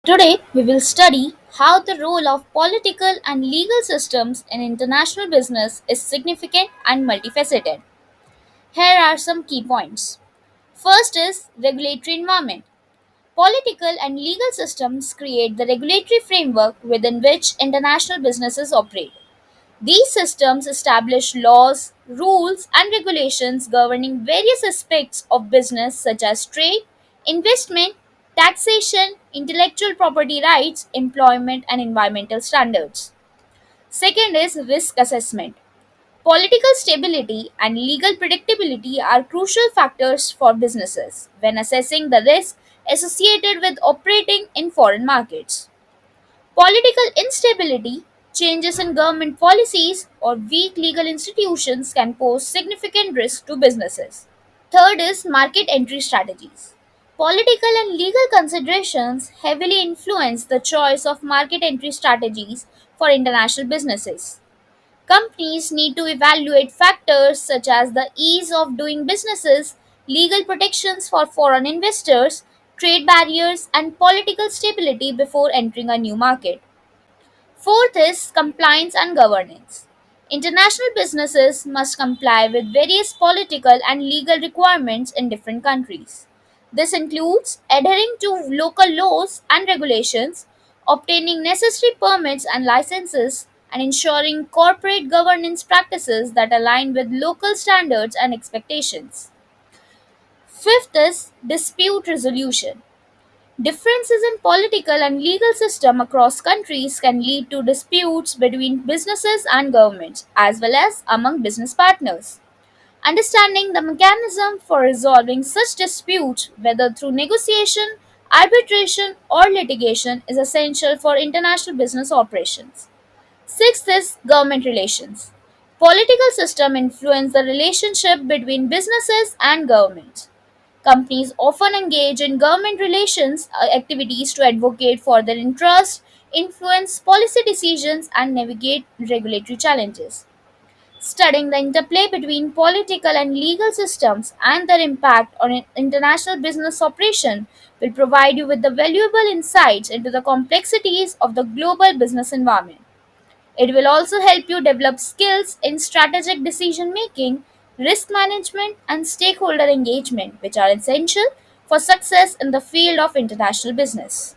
Today, we will study how the role of political and legal systems in international business is significant and multifaceted. Here are some key points. First is regulatory environment. Political and legal systems create the regulatory framework within which international businesses operate. These systems establish laws, rules, and regulations governing various aspects of business such as trade, investment, taxation, intellectual property rights, employment, and environmental standards. Second is risk assessment. Political stability and legal predictability are crucial factors for businesses when assessing the risk associated with operating in foreign markets. Political instability, changes in government policies, or weak legal institutions can pose significant risk to businesses. Third is market entry strategies. Political and legal considerations heavily influence the choice of market entry strategies for international businesses. Companies need to evaluate factors such as the ease of doing businesses, legal protections for foreign investors, trade barriers, and political stability before entering a new market. Fourth is compliance and governance. International businesses must comply with various political and legal requirements in different countries. This includes adhering to local laws and regulations, obtaining necessary permits and licenses, and ensuring corporate governance practices that align with local standards and expectations. Fifth is dispute resolution. Differences in political and legal system across countries can lead to disputes between businesses and governments, as well as among business partners. Understanding the mechanism for resolving such disputes, whether through negotiation, arbitration, or litigation, is essential for international business operations. Sixth is government relations. Political system influence the relationship between businesses and governments. Companies often engage in government relations activities to advocate for their interests, influence policy decisions, and navigate regulatory challenges. Studying the interplay between political and legal systems and their impact on international business operation will provide you with the valuable insights into the complexities of the global business environment. It will also help you develop skills in strategic decision making, risk management, and stakeholder engagement, which are essential for success in the field of international business.